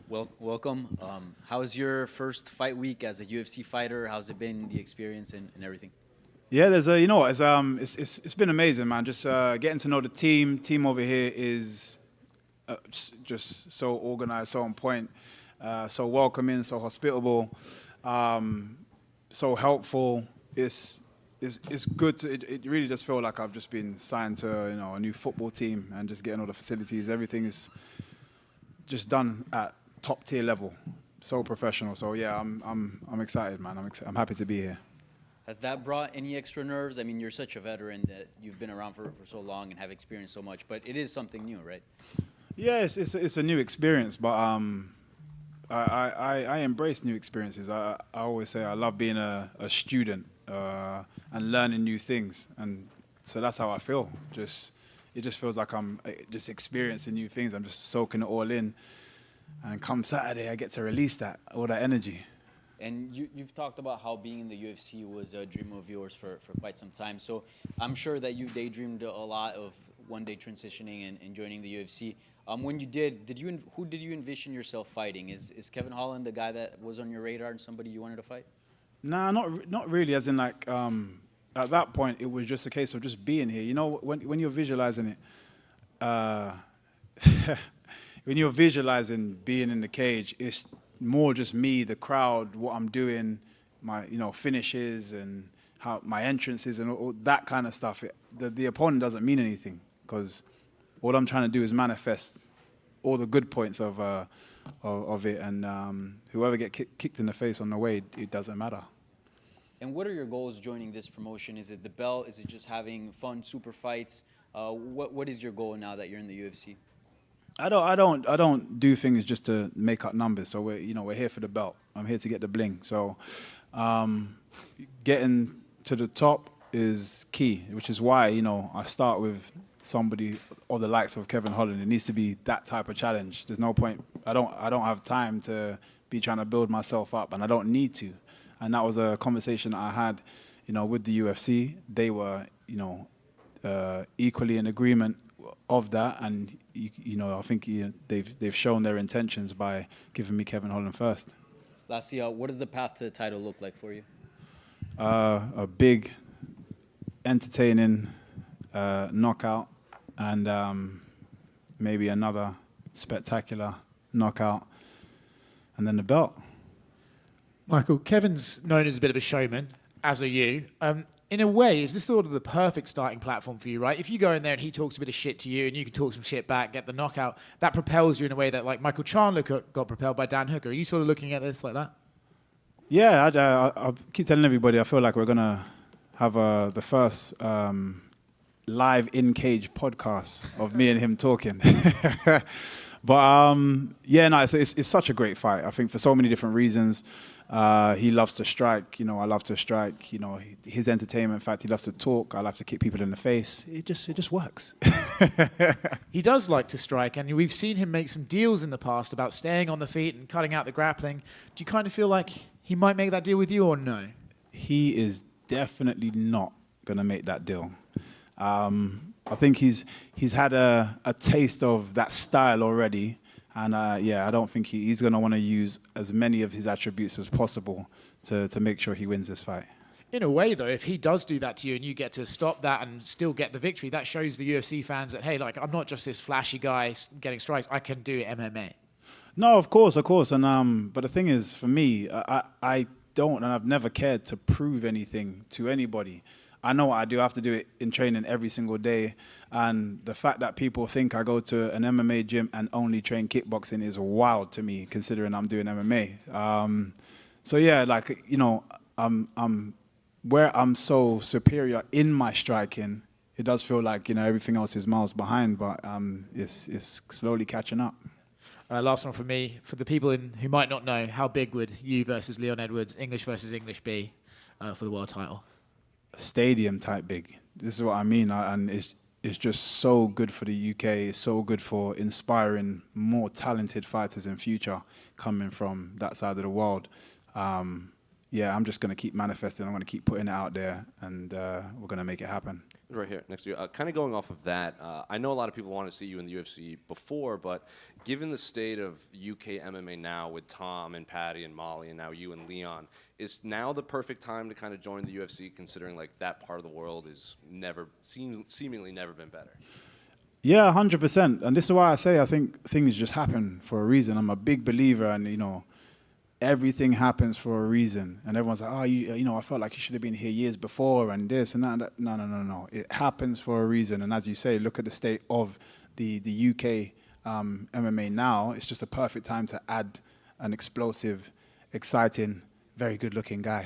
Michael, welcome. How was your first fight week as a UFC fighter? How's it been, the experience and everything? Yeah, there's a it's been amazing, man. Just getting to know the team. Team over here is just so organized, so on point, so welcoming, so hospitable, so helpful. It's good. It really just feel like I've just been signed to a new football team and just getting all the facilities. Everything is just done at top tier level, so professional. So yeah, I'm excited, man. I'm happy to be here. Has that brought any extra nerves? I mean, you're such a veteran that you've been around for so long and have experienced so much, but it is something new, right? Yeah, it's a new experience, but I embrace new experiences. I always say I love being a student and learning new things, and so that's how I feel. It just feels like I'm just experiencing new things. I'm just soaking it all in, and come Saturday I get to release all that energy. And you've talked about how being in the UFC was a dream of yours for quite some time. So I'm sure that you daydreamed a lot of one day transitioning and joining the UFC. When you who did you envision yourself fighting? Is Kevin Holland the guy that was on your radar and somebody you wanted to fight? Nah, not really. As in, like, at that point, it was just a case of just being here. You know, when you're visualizing it, when you're visualizing being in the cage, it's more just me, the crowd, what I'm doing, my finishes and how my entrances and all that kind of stuff. The opponent doesn't mean anything because all I'm trying to do is manifest all the good points of it, and whoever get kicked in the face on the way, it doesn't matter. And what are your goals joining this promotion? Is it the belt? Is it just having fun, super fights? What is your goal now that you're in the UFC? I don't do things just to make up numbers. So we're here for the belt. I'm here to get the bling. So getting to the top is key, which is why I start with somebody or the likes of Kevin Holland. It needs to be that type of challenge. There's no point. I don't have time to be trying to build myself up, and I don't need to. And that was a conversation I had, with the UFC. They were, equally in agreement of that, and I think they've shown their intentions by giving me Kevin Holland first. Lastly, what does the path to the title look like for you? A big, entertaining knockout, and maybe another spectacular knockout, and then the belt. Michael, Kevin's known as a bit of a showman, as are you. In a way, is this sort of the perfect starting platform for you, right? If you go in there and he talks a bit of shit to you and you can talk some shit back, get the knockout, that propels you in a way that, like, Michael Chandler got propelled by Dan Hooker. Are you sort of looking at this like that? Yeah, I keep telling everybody I feel like we're going to have the first live in-cage podcast of me and him talking. But, yeah, no, it's such a great fight, I think, for so many different reasons. He loves to strike, I love to strike, his entertainment, in fact, he loves to talk, I love to kick people in the face. It just works. He does like to strike, and we've seen him make some deals in the past about staying on the feet and cutting out the grappling. Do you kind of feel like he might make that deal with you or no? He is definitely not going to make that deal. I think he's had a taste of that style already. And I don't think he's going to want to use as many of his attributes as possible to make sure he wins this fight. In a way, though, if he does do that to you and you get to stop that and still get the victory, that shows the UFC fans that, hey, like, I'm not just this flashy guy getting strikes. I can do MMA. No, of course. And but the thing is, for me, I don't, and I've never cared to prove anything to anybody. I know what I do. I have to do it in training every single day. And the fact that people think I go to an MMA gym and only train kickboxing is wild to me, considering I'm doing MMA. So yeah, like, I'm where I'm so superior in my striking. It does feel like everything else is miles behind, but it's slowly catching up. Last one for me, for the people who might not know, how big would you versus Leon Edwards, English versus English, be for the world title? Stadium type big. This is what I mean, and it's just so good for the UK. It's so good for inspiring more talented fighters in future coming from that side of the world. I'm just going to keep manifesting. I'm going to keep putting it out there, and we're going to make it happen. Right here, next to you. Kind of going off of that, I know a lot of people want to see you in the UFC before, but given the state of UK MMA now with Tom and Patty and Molly and now you and Leon, is now the perfect time to kind of join the UFC, considering like that part of the world is seemingly never been better? Yeah, 100%. And this is why I say I think things just happen for a reason. I'm a big believer, and you know, everything happens for a reason. And everyone's like, oh, you know, I felt like you should have been here years before and this and that. No. It happens for a reason. And as you say, look at the state of the UK MMA now. It's just a perfect time to add an explosive, exciting, very good-looking guy.